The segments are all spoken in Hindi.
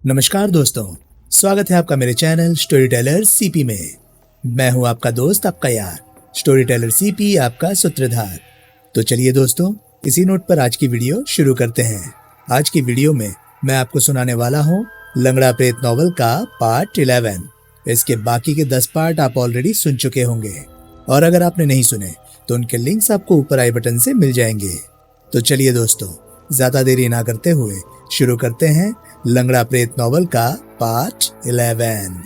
नमस्कार दोस्तों, स्वागत है आपका मेरे चैनल स्टोरी टेलर सीपी में। मैं हूं आपका दोस्त, आपका यार, स्टोरी टेलर सीपी, आपका सूत्रधार। तो चलिए दोस्तों, इसी नोट पर आज की वीडियो शुरू करते हैं। आज की वीडियो में मैं आपको सुनाने वाला हूं लंगड़ा प्रेत नॉवल का पार्ट 11। इसके बाकी के 10 पार्ट आप ऑलरेडी सुन चुके होंगे, और अगर आपने नहीं सुने तो उनके लिंक्स आपको ऊपर आई बटन से मिल जाएंगे। तो चलिए दोस्तों, ज्यादा देरी ना करते हुए शुरू करते हैं लंगड़ा प्रेत नॉवल का पार्ट 11।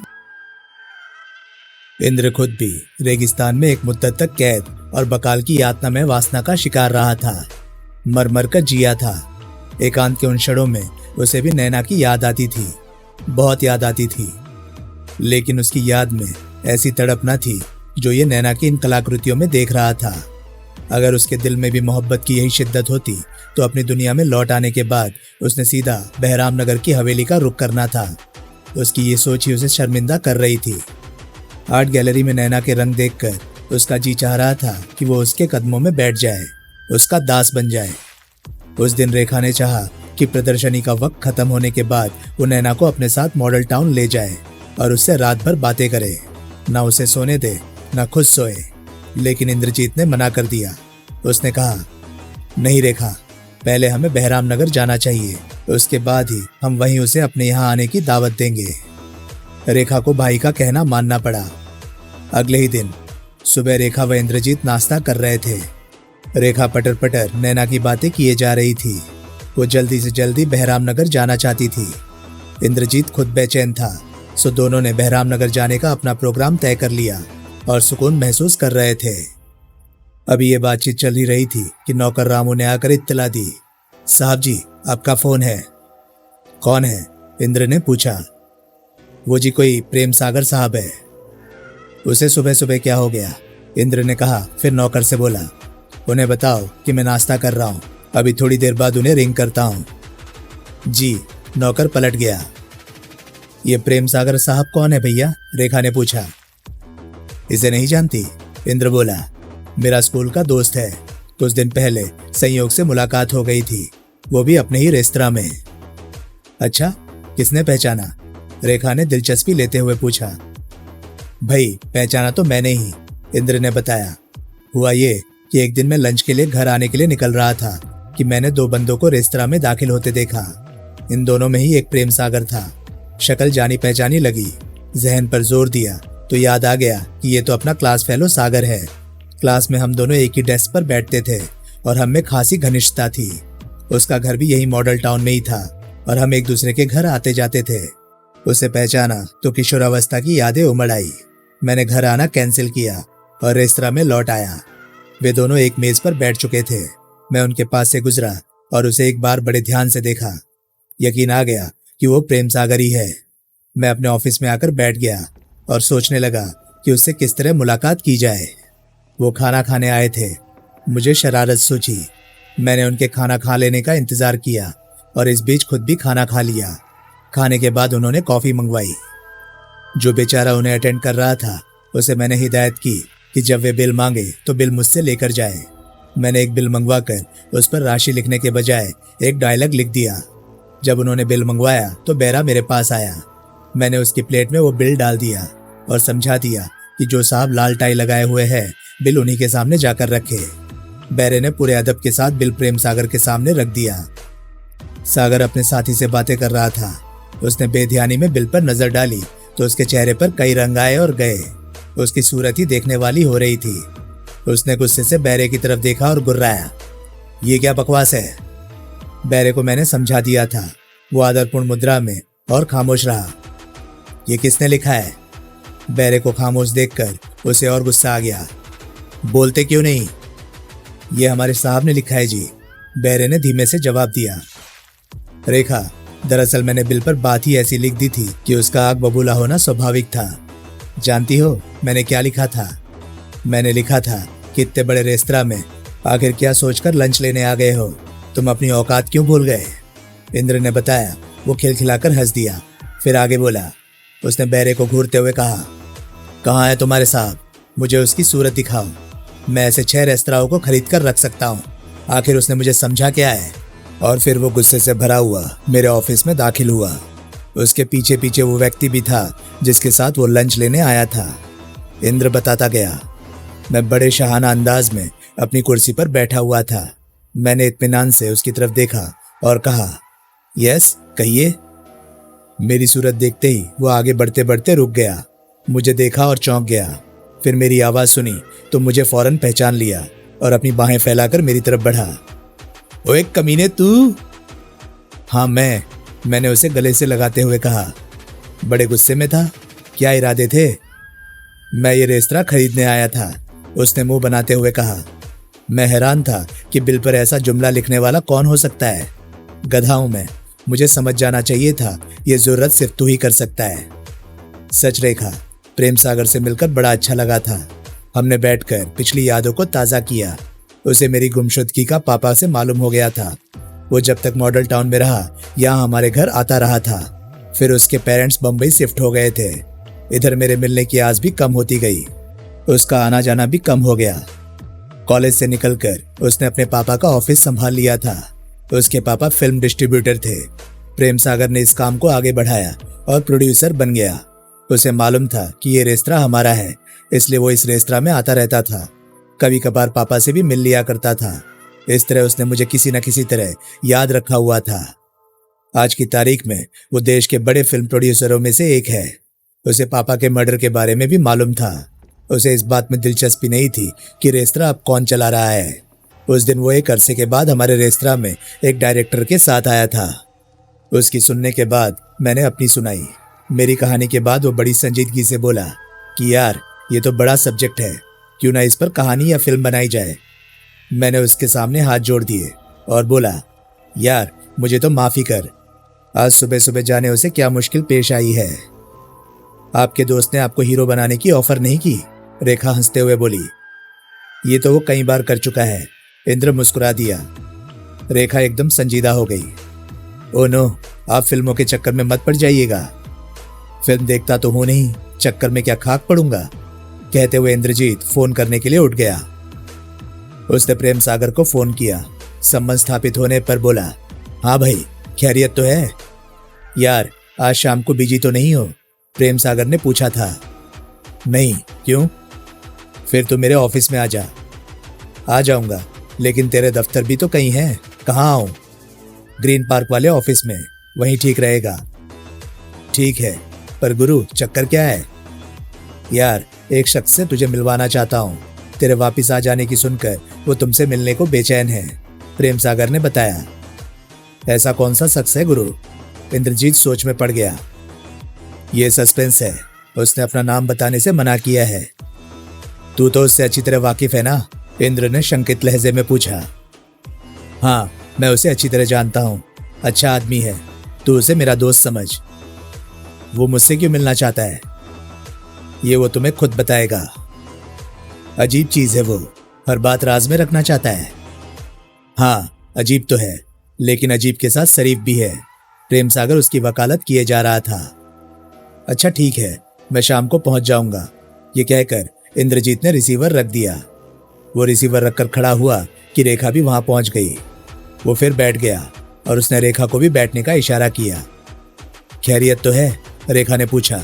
इंद्र खुद भी रेगिस्तान में एक मुद्दत तक कैद और बकाल की यातना में वासना का शिकार रहा था। मर मर कर जिया था। एकांत के उन क्षणों में उसे भी नैना की याद आती थी, बहुत याद आती थी। लेकिन उसकी याद में ऐसी तड़प न थी जो ये नैना की इन कलाकृतियों में देख रहा था। अगर उसके दिल में भी मोहब्बत की यही शिद्दत होती तो अपनी दुनिया में लौट आने के बाद उसने सीधा बहराम नगर की हवेली का रुख करना था। उसकी ये सोच ही उसे शर्मिंदा कर रही थी। आर्ट गैलरी में नैना के रंग देखकर उसका जी चाह रहा था कि वो उसके कदमों में बैठ जाए, उसका दास बन जाए। उस दिन रेखा ने चाहा कि प्रदर्शनी का वक्त खत्म होने के बाद वो नैना को अपने साथ मॉडल टाउन ले जाए और उससे रात भर बातें करे, ना उसे सोने दे ना खुद सोए। लेकिन इंद्रजीत ने मना कर दिया। उसने कहा, नहीं रेखा, पहले हमें बहराम नगर जाना चाहिए, उसके बाद ही हम वहीं उसे अपने यहाँ आने की दावत देंगे। रेखा को भाई का कहना मानना पड़ा। अगले ही दिन सुबह रेखा व इंद्रजीत नाश्ता कर रहे थे। रेखा पटर पटर नैना की बातें किए जा रही थी। वो जल्दी से जल्दी बहराम नगर जाना चाहती थी। इंद्रजीत खुद बेचैन था, सो दोनों ने बहराम नगर जाने का अपना प्रोग्राम तय कर लिया और सुकून महसूस कर रहे थे। अभी ये बातचीत चल ही रही थी कि नौकर रामू ने आकर इत्तला दी। साहब जी, आपका फोन है। कौन है? इंद्र ने पूछा। वो जी कोई प्रेम सागर साहब है। उसे सुबह सुबह क्या हो गया? इंद्र ने कहा। फिर नौकर से बोला, उन्हें बताओ कि मैं नाश्ता कर रहा हूँ, अभी थोड़ी देर बाद उन्हें रिंग करता हूँ। जी। नौकर पलट गया। ये प्रेम सागर साहब कौन है भैया? रेखा ने पूछा। इसे नहीं जानती? इंद्र बोला। मेरा स्कूल का दोस्त है। कुछ दिन पहले संयोग से मुलाकात हो गई थी, वो भी अपने ही रेस्तरां में। अच्छा, किसने पहचाना? रेखा ने दिलचस्पी लेते हुए पूछा। भाई, पहचाना तो मैंने ही, इंद्र ने बताया। हुआ ये कि एक दिन मैं लंच के लिए घर आने के लिए निकल रहा था कि मैंने 2 बंदों को रेस्तरां में दाखिल होते देखा। इन दोनों में ही एक प्रेम सागर था। शक्ल जानी पहचानी लगी। जहन पर जोर दिया तो याद आ गया कि ये तो अपना क्लास फेलो सागर है। क्लास में हम दोनों एक ही डेस्क पर बैठते थे और हम में खासी घनिष्ठता थी। उसका घर भी यही मॉडल टाउन में ही था और हम एक दूसरे के घर आते जाते थे। उसे पहचाना तो किशोरावस्था की यादें उमड़ आई। मैंने घर आना कैंसिल किया और रेस्तरां में लौट आया। वे दोनों एक मेज पर बैठ चुके थे। मैं उनके पास से गुजरा और उसे एक बार बड़े ध्यान से देखा। यकीन आ गया कि वो प्रेम सागर ही है। मैं अपने ऑफिस में आकर बैठ गया और सोचने लगा कि उससे किस तरह मुलाकात की जाए। वो खाना खाने आए थे। मुझे शरारत सूझी। मैंने उनके खाना खा लेने का इंतजार किया और इस बीच खुद भी खाना खा लिया। खाने के बाद उन्होंने कॉफी मंगवाई। जो बेचारा उन्हें अटेंड कर रहा था उसे मैंने हिदायत की कि जब वे बिल मांगे तो बिल मुझसे लेकर जाए। मैंने एक बिल मंगवाकर उस पर राशि लिखने के बजाय एक डायलॉग लिख दिया। जब उन्होंने बिल मंगवाया तो बैरा मेरे पास आया। मैंने उसकी प्लेट में वो बिल डाल दिया और समझा दिया कि जो साहब लाल टाई लगाए हुए हैं बिल उन्हीं के सामने जाकर रखे। बैरे ने पूरे अदब के साथ बिल प्रेम सागर के सामने रख दिया। सागर अपने साथी से बातें कर रहा था। उसने बेध्यानी में बिल पर नजर डाली तो उसके चेहरे पर कई रंग आए और गए। उसकी सूरत ही देखने वाली हो रही थी। उसने गुस्से से बैरे की तरफ देखा और गुर्राया, ये क्या बकवास है? बैरे को मैंने समझा दिया था। वो आदरपूर्ण मुद्रा में और खामोश रहा। ये किसने लिखा है? बैरे को खामोश देखकर उसे और गुस्सा आ गया। बोलते क्यों नहीं? ये हमारे साहब ने लिखा है जी, बैरे ने धीमे से जवाब दिया। रेखा, दरअसल मैंने बिल पर बात ही ऐसी लिख दी थी कि उसका आग बबूला होना स्वाभाविक था। जानती हो मैंने क्या लिखा था? मैंने लिखा था कि इतने बड़े रेस्तरां में आखिर क्या सोचकर लंच लेने आ गए हो? तुम अपनी औकात क्यों भूल गए? इंद्र ने बताया। वो खिलखिलाकर हंस दिया, फिर आगे बोला। उसने बैरे को घूरते हुए कहा, कहाँ है तुम्हारे साहब? मुझे उसकी सूरत दिखाओ। मैं ऐसे 6 रेस्तराओं को खरीद कर रख सकता हूँ। आखिर उसने मुझे समझा क्या है? और फिर वो गुस्से से भरा हुआ मेरे ऑफिस में दाखिल हुआ। उसके पीछे पीछे वो व्यक्ति भी था जिसके साथ वो लंच लेने आया था। इंद्र बताता गया। मैं बड़े शाहाना अंदाज में अपनी कुर्सी पर बैठा हुआ था। मैंने इत्मीनान से उसकी तरफ देखा और कहा, यस कहिए। मेरी सूरत देखते ही वो आगे बढ़ते बढ़ते रुक गया। मुझे देखा और चौंक गया। फिर मेरी आवाज सुनी तो मुझे फौरन पहचान लिया और अपनी बाहें फैलाकर मेरी तरफ बढ़ा। ओए कमीने तू? हाँ मैंने उसे गले से लगाते हुए कहा। बड़े गुस्से में था? क्या इरादे थे? मैं ये रेस्तरां खरीदने आया था, उसने मुंह बनाते हुए कहा। मैं हैरान था कि बिल पर ऐसा जुमला लिखने वाला कौन हो सकता है। गधा हूं मैं, मुझे समझ जाना चाहिए था ये जरूरत सिर्फ तू ही कर सकता है। सच रेखा, प्रेम सागर से मिलकर बड़ा अच्छा लगा था। हमने बैठकर पिछली यादों को ताज़ा किया। उसे मेरी गुमशुदगी का पापा से मालूम हो गया था। वो जब तक मॉडल टाउन में रहा यहाँ हमारे घर आता रहा था। फिर उसके पेरेंट्स बम्बई शिफ्ट हो गए थे। इधर मेरे मिलने की आस भी कम होती गई। उसका आना जाना भी कम हो गया। कॉलेज से निकलकर उसने अपने पापा का ऑफिस संभाल लिया था। उसके पापा फिल्म डिस्ट्रीब्यूटर थे। प्रेम सागर ने इस काम को आगे बढ़ाया और प्रोड्यूसर बन गया। उसे मालूम था कि ये रेस्तरां हमारा है, इसलिए वो इस रेस्तरां में आता रहता था। कभी कभार पापा से भी मिल लिया करता था। इस तरह उसने मुझे किसी न किसी तरह याद रखा हुआ था। आज की तारीख में वो देश के बड़े फिल्म प्रोड्यूसरों में से एक है। उसे पापा के मर्डर के बारे में भी मालूम था। उसे इस बात में दिलचस्पी नहीं थी कि रेस्तरां अब कौन चला रहा है। उस दिन वो एक अरसे के बाद हमारे रेस्तरां में एक डायरेक्टर के साथ आया था। उसकी सुनने के बाद मैंने अपनी सुनाई। मेरी कहानी के बाद वो बड़ी संजीदगी से बोला कि यार ये तो बड़ा सब्जेक्ट है, क्यों ना इस पर कहानी या फिल्म बनाई जाए। मैंने उसके सामने हाथ जोड़ दिए और बोला, यार मुझे तो माफ़ी कर, आज सुबह सुबह जाने उसे क्या मुश्किल पेश आई है। आपके दोस्त ने आपको हीरो बनाने की ऑफर नहीं की? रेखा हंसते हुए बोली। ये तो वो कई बार कर चुका है। इंद्र मुस्कुरा दिया। रेखा एकदम संजीदा हो गई। ओ नो, आप फिल्मों के चक्कर में मत पड़ जाइएगा। फिल्म देखता तो हूं नहीं, चक्कर में क्या खाक पड़ूंगा, कहते हुए इंद्रजीत फोन करने के लिए उठ गया। उसने प्रेम सागर को फोन किया। संबंध स्थापित होने पर बोला, हाँ भाई खैरियत तो है? यार आज शाम को बिजी तो नहीं हो? प्रेम सागर ने पूछा था। नहीं, क्यों? फिर तो मेरे ऑफिस में आ जा। आ जाऊंगा, लेकिन तेरे दफ्तर भी तो कहीं हैं, कहाँ आऊं? ग्रीन पार्क वाले ऑफिस में, वहीं ठीक रहेगा। ठीक है, पर गुरु चक्कर क्या है? यार एक शख्स से तुझे मिलवाना चाहता हूँ। तेरे वापिस आ जाने की सुनकर वो तुमसे मिलने को बेचैन है, प्रेम सागर ने बताया। ऐसा कौन सा शख्स है गुरु? इंद्रजीत सोच में पड़ गया। ये सस्पेंस है, उसने अपना नाम बताने से मना किया है। तू तो उससे अच्छी तरह वाकिफ है ना? इंद्र ने शंकित लहजे में पूछा। हाँ मैं उसे अच्छी तरह जानता हूँ, अच्छा आदमी है, तू उसे मेरा दोस्त समझ। वो मुझसे क्यों मिलना चाहता है? ये वो तुम्हें खुद बताएगा। अजीब चीज है वो, हर बात राज में रखना चाहता है। हाँ अजीब तो है, लेकिन अजीब के साथ शरीफ भी है। प्रेम सागर उसकी वकालत किए जा रहा था। अच्छा ठीक है, मैं शाम को पहुंच जाऊंगा, ये कहकर इंद्रजीत ने रिसीवर रख दिया। वो रिसीवर रखकर खड़ा हुआ कि रेखा भी वहां पहुंच गई। वो फिर बैठ गया और उसने रेखा को भी बैठने का इशारा किया। खैरियत तो है? रेखा ने पूछा।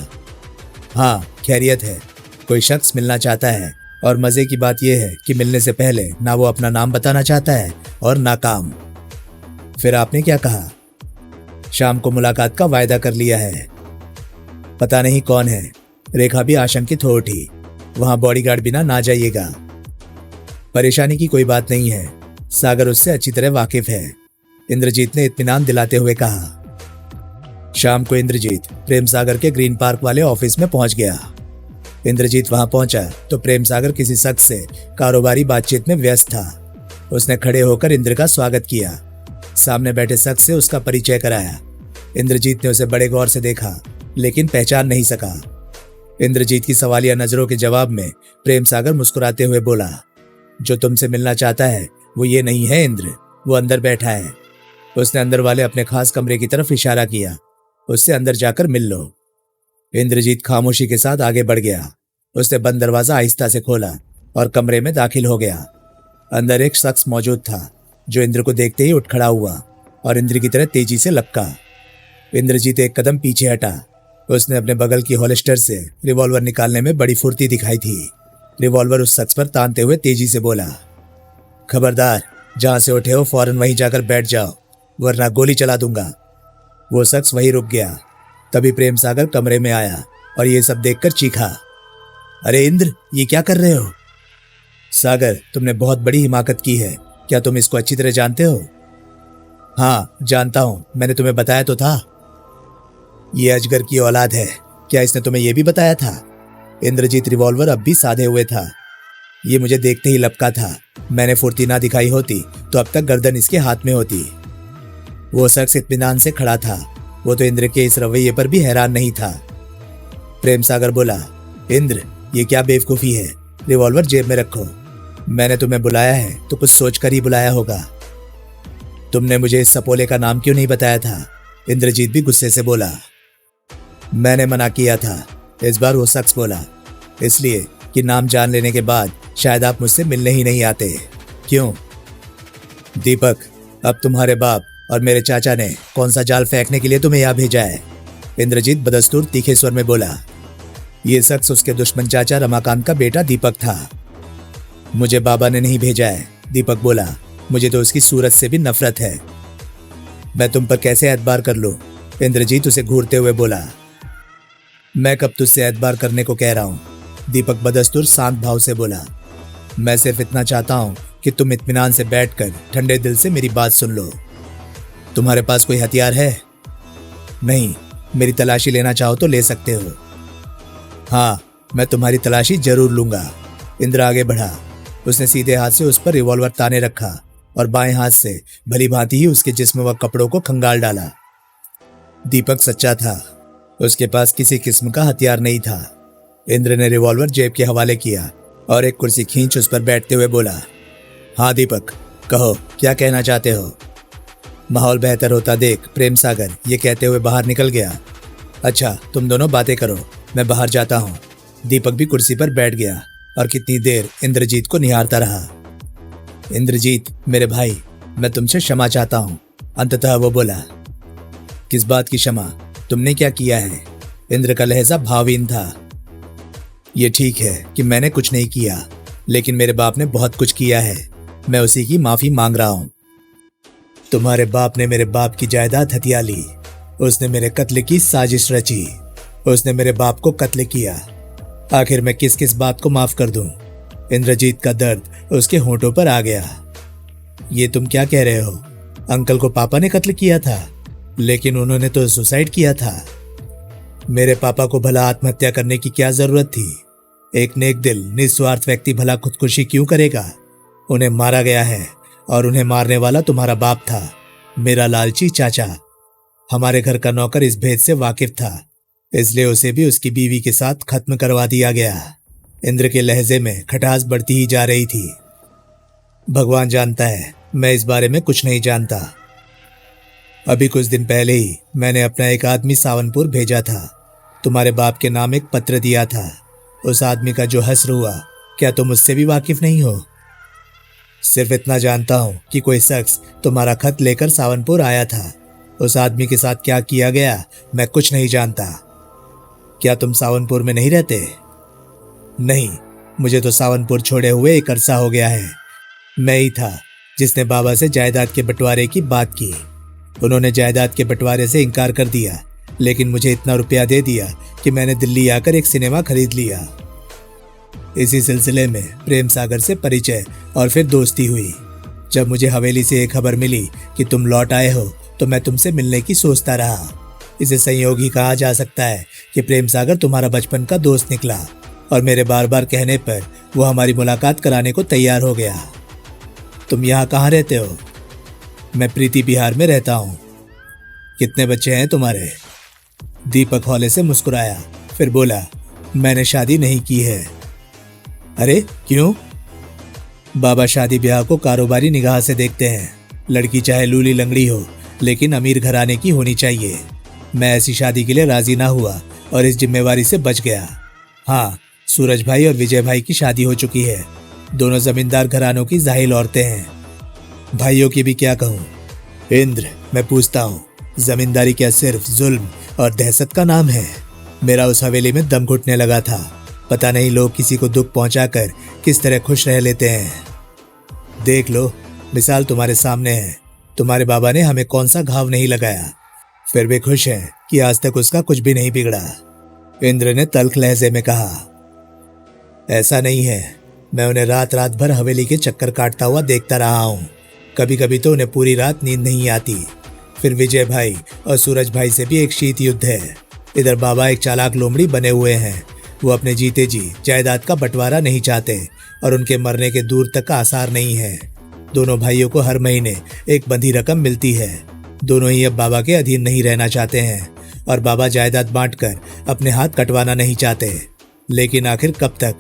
हाँ खैरियत है, कोई शख्स मिलना चाहता है और मजे की बात यह है कि मिलने से पहले ना वो अपना नाम बताना चाहता है और ना काम। फिर आपने क्या कहा? शाम को मुलाकात का वायदा कर लिया है। पता नहीं कौन है। रेखा भी आशंकित हो उठी। वहां बॉडीगार्ड बिना ना जाइएगा। परेशानी की कोई बात नहीं है, सागर उससे अच्छी तरह वाकिफ है, इंद्रजीत ने इत्मीनान दिलाते हुए कहा। शाम को इंद्रजीत प्रेम सागर के ग्रीन पार्क वाले ऑफिस में पहुंच गया। इंद्रजीत वहां पहुंचा तो प्रेम सागर किसी शख्स से कारोबारी बातचीत में व्यस्त था। उसने खड़े होकर इंद्र का स्वागत किया। सामने बैठे शख्स से उसका परिचय कराया। इंद्रजीत ने उसे बड़े गौर से देखा, लेकिन पहचान नहीं सका। इंद्रजीत की सवालिया नजरों के जवाब में प्रेम सागर मुस्कुराते हुए बोला, जो तुमसे मिलना चाहता है वो ये नहीं है इंद्र, वो अंदर बैठा है। उसने अंदर वाले अपने खास कमरे की तरफ इशारा किया। उससे अंदर जाकर मिल लो। इंद्रजीत खामोशी के साथ आगे बढ़ गया। उसने बंद दरवाजा आहिस्ता से खोला और कमरे में दाखिल हो गया। अंदर एक शख्स मौजूद था जो इंद्र को देखते ही उठ खड़ा हुआ और इंद्र की तरह तेजी से लपका। इंद्रजीत एक कदम पीछे हटा। उसने अपने बगल की होलिस्टर से रिवॉल्वर निकालने में बड़ी फुर्ती दिखाई थी। रिवॉल्वर उस शख्स पर तानते हुए तेजी से बोला, खबरदार, जहां से उठे हो फौरन वहीं जाकर बैठ जाओ, वरना गोली चला दूंगा। वो शख्स वहीं रुक गया। तभी प्रेम सागर कमरे में आया और ये सब देखकर चीखा, अरे इंद्र, ये क्या कर रहे हो? सागर, तुमने बहुत बड़ी हिमाकत की है। क्या तुम इसको अच्छी तरह जानते हो? हाँ, जानता हूं, मैंने तुम्हें बताया तो था। ये अजगर की औलाद है। क्या इसने तुम्हें यह भी बताया था? इंद्रजीत रिवॉल्वर अब भी साधे हुए था। ये मुझे देखते ही लपका था। मैंने फुर्ती ना दिखाई होती तो अब तक गर्दन इसके हाथ में होती। वो शख्स इत्मीनान से खड़ा था। वो तो इंद्र के इस रवैये पर भी हैरान नहीं था। प्रेम सागर बोला, इंद्र, ये क्या बेवकूफी है? रिवॉल्वर जेब में रखो। मैंने तुम्हें बुलाया है तो कुछ सोचकर ही बुलाया होगा। तुमने मुझे इस सपोले का नाम क्यों नहीं बताया था? इंद्रजीत भी गुस्से से बोला। मैंने मना किया था, इस बार वो शख्स बोला, इसलिए कि नाम जान लेने के बाद शायद आप मुझसे मिलने ही नहीं आते। क्यों? दीपक, अब तुम्हारे बाप और मेरे चाचा ने कौन सा जाल फेंकने के लिए तुम्हें यहाँ भेजा है? इंद्रजीत बदस्तूर तीखे स्वर में बोला। ये शख्स उसके दुश्मन चाचा रमाकांत का बेटा दीपक था। मुझे बाबा ने नहीं भेजा है, दीपक बोला। मुझे तो उसकी सूरत से भी नफरत है। मैं तुम पर कैसे एतबार कर लूं? इंद्रजीत उसे घूरते हुए बोला। मैं कब तुझसे एतबार करने को कह रहा हूं? दीपक बदस्तूर शांत भाव से बोला। मैं सिर्फ इतना चाहता हूं कि तुम इत्मीनान से बैठकर ठंडे दिल से मेरी बात सुन लो। तुम्हारे पास कोई हथियार है? नहीं, मेरी तलाशी लेना चाहो तो ले सकते हो। हाँ, मैं तुम्हारी तलाशी जरूर लूंगा। इंद्र आगे बढ़ा। उसने सीधे हाथ से उस पर रिवॉल्वर ताने रखा और बाएं हाथ से भली भांति ही उसके जिस्म व कपड़ों को खंगाल डाला। दीपक सच्चा था। उसके पास किसी किस्म का हथियार नहीं था। इंद्र ने रिवॉल्वर जेब के हवाले किया और एक कुर्सी खींच उस पर बैठते हुए बोला, हाँ दीपक, कहो, क्या कहना चाहते हो? माहौल बेहतर होता देख प्रेम सागर ये कहते हुए बाहर निकल गया। अच्छा, तुम दोनों बातें करो, मैं बाहर जाता हूँ। दीपक भी कुर्सी पर बैठ गया और कितनी देर इंद्रजीत को निहारता रहा। इंद्रजीत, मेरे भाई, मैं तुमसे क्षमा चाहता हूँ, अंततः वो बोला। किस बात की क्षमा? तुमने क्या किया है? इंद्र का लहजा भावहीन था। ये ठीक है कि मैंने कुछ नहीं किया, लेकिन मेरे बाप ने बहुत कुछ किया है। मैं उसी की माफी मांग रहा हूं। तुम्हारे बाप ने मेरे बाप की जायदाद हथिया ली। उसने मेरे कत्ल की साजिश रची। उसने मेरे बाप को कत्ल किया। आखिर मैं किस किस बात को माफ कर दूं? इंद्रजीत का दर्द उसके होंठों पर आ गया। ये तुम क्या कह रहे हो? अंकल को पापा ने कत्ल किया था, लेकिन उन्होंने तो सुसाइड किया था। मेरे पापा को भला आत्महत्या करने की क्या जरूरत थी? एक नेक दिल निस्वार्थ व्यक्ति भला खुदकुशी क्यों करेगा? उन्हें मारा गया है और उन्हें मारने वाला तुम्हारा बाप था, मेरा लालची चाचा। हमारे घर का नौकर इस भेद से वाकिफ था, इसलिए उसे भी उसकी बीवी के साथ खत्म करवा दिया गया। इंद्र के लहजे में खटास बढ़ती ही जा रही थी। भगवान जानता है, मैं इस बारे में कुछ नहीं जानता। अभी कुछ दिन पहले ही मैंने अपना एक आदमी सावनपुर भेजा था। तुम्हारे बाप के नाम एक पत्र दिया था। उस आदमी का जो हश्र हुआ, क्या तुम उससे भी वाकिफ नहीं हो? सिर्फ इतना जानता हूं कि कोई शख्स तुम्हारा खत लेकर सावनपुर आया था। उस आदमी के साथ क्या किया गया मैं कुछ नहीं जानता। क्या तुम सावनपुर में नहीं रहते? नहीं, मुझे तो सावनपुर छोड़े हुए एक अरसा हो गया है। मैं ही था जिसने बाबा से जायदाद के बंटवारे की बात की। उन्होंने जायदाद के बंटवारे से इनकार कर दिया, लेकिन मुझे इतना रुपया दे दिया कि मैंने दिल्ली आकर एक सिनेमा खरीद लिया। इसी सिलसिले में प्रेम सागर से परिचय और फिर दोस्ती हुई। जब मुझे हवेली से एक खबर मिली कि तुम लौट आए हो, तो मैं तुमसे मिलने की सोचता रहा। इसे संयोग ही कहा जा सकता है कि प्रेम सागर तुम्हारा बचपन का दोस्त निकला और मेरे बार बार कहने पर वो हमारी मुलाकात कराने को तैयार हो गया। तुम यहाँ कहाँ रहते हो? मैं प्रीति बिहार में रहता हूँ। कितने बच्चे हैं तुम्हारे? दीपक हौले से मुस्कुराया, फिर बोला, मैंने शादी नहीं की है। अरे क्यों? बाबा शादी ब्याह को कारोबारी निगाह से देखते हैं। लड़की चाहे लूली लंगड़ी हो, लेकिन अमीर घराने की होनी चाहिए। मैं ऐसी शादी के लिए राजी ना हुआ और इस जिम्मेवारी से बच गया। हाँ, सूरज भाई और विजय भाई की शादी हो चुकी है। दोनों जमींदार घरानों की जाहिल औरतें हैं। भाइयों की भी क्या कहूँ? इंद्र, मैं पूछता हूँ, जमींदारी क्या सिर्फ जुल्म और दहशत का नाम है? मेरा उस हवेली में दम घुटने लगा था। पता नहीं लोग किसी को दुख पहुंचाकर किस तरह खुश रह लेते हैं। देख लो, मिसाल तुम्हारे सामने है। तुम्हारे बाबा ने हमें कौन सा घाव नहीं लगाया, फिर भी खुश है कि आज तक उसका कुछ भी नहीं बिगड़ा। इंद्र ने तल्ख लहजे में कहा। ऐसा नहीं है, मैं उन्हें रात रात भर हवेली के चक्कर काटता हुआ देखता रहा हूँ। कभी कभी तो उन्हें पूरी रात नींद नहीं आती। फिर विजय भाई और सूरज भाई से भी एक शीत युद्ध है। इधर बाबा एक चालाक लोमड़ी बने हुए हैं। वो अपने जीते जी जायदाद का बंटवारा नहीं चाहते और उनके मरने के दूर तक का आसार नहीं है। दोनों भाइयों को हर महीने एक बंधी रकम मिलती है। दोनों ही अब बाबा के अधीन नहीं रहना चाहते हैं और बाबा जायदाद बांटकर अपने हाथ कटवाना नहीं चाहते। लेकिन आखिर कब तक?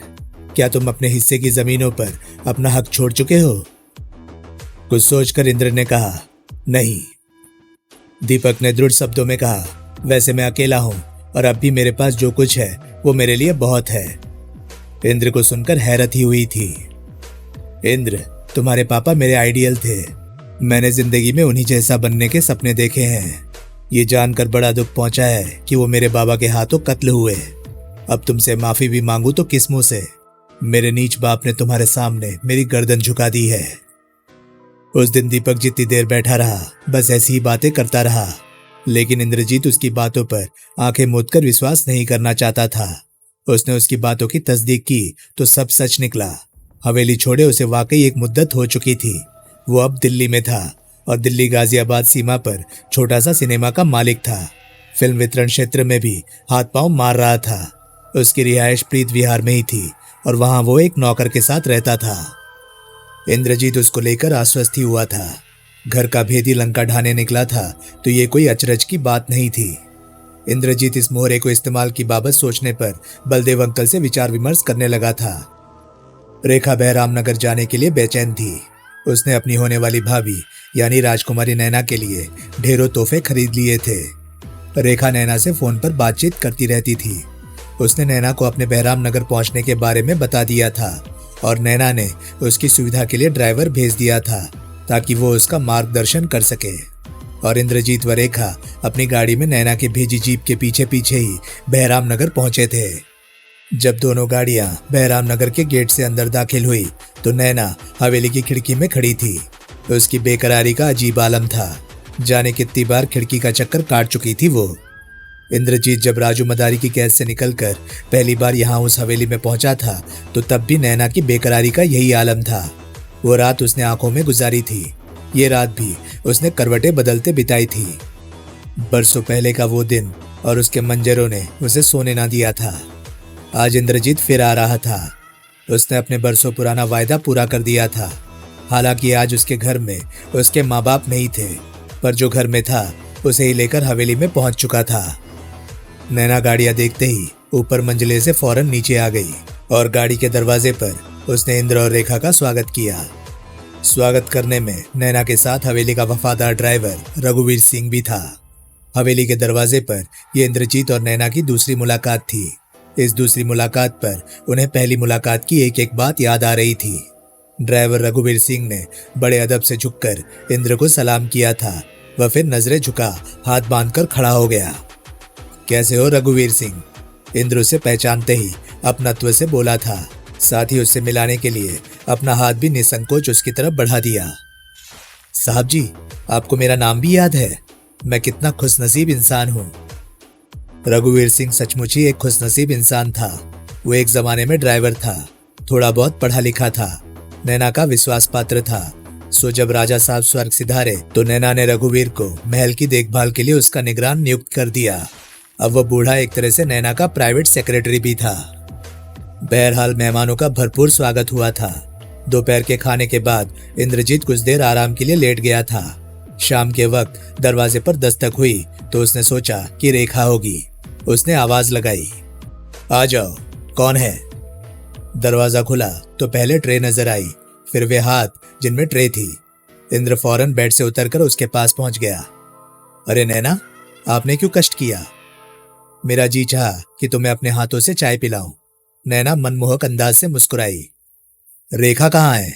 क्या तुम अपने हिस्से की जमीनों पर अपना हक छोड़ चुके हो? कुछ सोचकर इंद्र ने कहा, नहीं। दीपक ने दृढ़ शब्दों में कहा, वैसे मैं अकेला हूं और अब भी मेरे पास जो कुछ है वो मेरे लिए बहुत है। इंद्र को सुनकर हैरत ही हुई थी। इंद्र, तुम्हारे पापा मेरे आइडियल थे। मैंने जिंदगी में उन्हीं जैसा बनने के सपने देखे हैं। ये जानकर बड़ा दुख पहुंचा है कि वो मेरे बाबा के हाथों कत्ल हुए। अब तुमसे माफी भी मांगू तो किस मुंह से? मेरे नीच बाप ने तुम्हारे सामने मेरी गर्दन झुका दी है। उस दिन दीपक जितनी देर बैठा रहा बस ऐसी ही बातें करता रहा, लेकिन इंद्रजीत उसकी बातों पर आंखें मूंद कर विश्वास नहीं करना चाहता था। उसने उसकी बातों की तस्दीक की तो सब सच निकला। हवेली छोड़े उसे वाकई एक मुद्दत हो चुकी थी। वो अब दिल्ली में था और दिल्ली गाजियाबाद सीमा पर छोटा सा सिनेमा का मालिक था। फिल्म वितरण क्षेत्र में भी हाथ पांव मार रहा था। उसकी रिहाइश प्रीत विहार में ही थी और वहां वो एक नौकर के साथ रहता था। इंद्रजीत उसको लेकर आश्वस्त ही हुआ था। घर का भेदी लंका ढाने निकला था तो ये कोई अचरज की बात नहीं थी। इंद्रजीत इस मोहरे को इस्तेमाल की बाबत सोचने पर बलदेव अंकल से विचार विमर्श करने लगा था। रेखा बहराम नगर जाने के लिए बेचैन थी। उसने अपनी होने वाली भाभी यानी राजकुमारी नैना के लिए ढेरों तोहफे खरीद लिए थे। रेखा नैना से फोन पर बातचीत करती रहती थी। उसने नैना को अपने बहराम नगर पहुंचने के बारे में बता दिया था और नैना ने उसकी सुविधा के लिए ड्राइवर भेज दिया था ताकि वो उसका मार्गदर्शन कर सके। और इंद्रजीत व रेखा अपनी गाड़ी में नैना के भेजी जीप के पीछे पीछे ही बहराम नगर पहुंचे थे। जब दोनों गाड़ियां बहराम नगर के गेट से अंदर दाखिल हुई तो नैना हवेली की खिड़की में खड़ी थी। उसकी बेकरारी का अजीब आलम था। जाने कितनी बार खिड़की का चक्कर काट चुकी थी वो। इंद्रजीत जब राजू मदारी की कैद से निकलकर पहली बार यहाँ उस हवेली में पहुंचा था तो तब भी नैना की बेकरारी का यही आलम था। वो रात उसने आंखों में गुजारी थी। ये रात भी उसने करवटें बदलते बिताई थी। बरसों पहले का वो दिन और उसके मंजरों ने उसे सोने ना दिया था। आज इंद्रजीत फिर आ रहा था। उसने अपने बरसों पुराना वायदा पूरा कर दिया था। हालांकि आज उसके घर में उसके माँ बाप नहीं थे, पर जो घर में था उसे ही लेकर हवेली में पहुंच चुका था। नैना गाड़ियां देखते ही ऊपर मंजिले से फौरन नीचे आ गई और गाड़ी के दरवाजे पर उसने इंद्र और रेखा का स्वागत किया। स्वागत करने में नैना के साथ हवेली का वफादार ड्राइवर रघुवीर सिंह भी था। हवेली के दरवाजे पर यह इंद्रजीत और नैना की दूसरी मुलाकात थी। इस दूसरी मुलाकात पर उन्हें पहली मुलाकात की एक एक बात याद आ रही थी। ड्राइवर रघुवीर सिंह ने बड़े अदब से झुककर इंद्र को सलाम किया था। वह फिर नजरें झुका हाथ बांधकर खड़ा हो गया। कैसे हो रघुवीर सिंह? इंद्र उसे पहचानते ही अपनत्व से बोला था। साथ ही उससे मिलाने के लिए अपना हाथ भी निसंकोच उसकी तरफ बढ़ा दिया। साहब जी, आपको मेरा नाम भी याद है? मैं कितना खुशनसीब इंसान हूँ। रघुवीर सिंह सचमुच ही एक खुशनसीब इंसान था। वो एक जमाने में ड्राइवर था, थोड़ा बहुत पढ़ा लिखा था, नैना का विश्वास पात्र था। सो जब राजा साहब स्वर्ग सिधारे तो नैना ने रघुवीर को महल की देखभाल के लिए उसका निगरान नियुक्त कर दिया। अब वह बूढ़ा एक तरह से नैना का प्राइवेट सेक्रेटरी भी था। बहरहाल मेहमानों का भरपूर स्वागत हुआ था। दोपहर के खाने के बाद इंद्रजीत कुछ देर आराम के लिए लेट गया था। शाम के वक्त दरवाजे पर दस्तक हुई तो उसने सोचा कि रेखा होगी। उसने आवाज लगाई, आ जाओ, कौन है? दरवाजा खुला तो पहले ट्रे नजर आई, फिर वे हाथ जिनमें ट्रे थी। इंद्र फौरन बेड से उतरकर उसके पास पहुंच गया। अरे नैना, आपने क्यों कष्ट किया? मेरा जी चाहा कि तुम्हें अपने हाथों से चाय पिलाऊं। नैना मनमोहक अंदाज से मुस्कुराई। रेखा कहाँ है?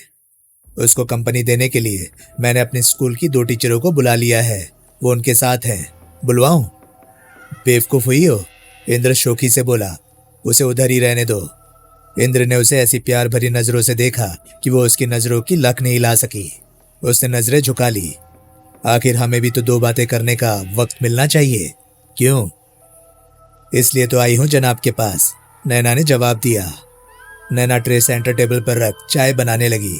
उसको कंपनी देने के लिए मैंने अपने स्कूल की 2 टीचरों को बुला लिया है। वो उनके साथ है, बुलवाऊं? बेवकूफ हुई हो, इंद्र शोखी से बोला। उसे उधर ही रहने दो। इंद्र ने उसे ऐसी प्यार भरी नजरों से देखा कि वो उसकी नजरों की लक नहीं ला सकी। उसने नजरें झुका ली। आखिर हमें भी तो दो बातें करने का वक्त मिलना चाहिए, क्यों? इसलिए तो आई हूं जनाब के पास, नैना ने जवाब दिया। नैना ट्रे सेंटर टेबल पर रख चाय बनाने लगी।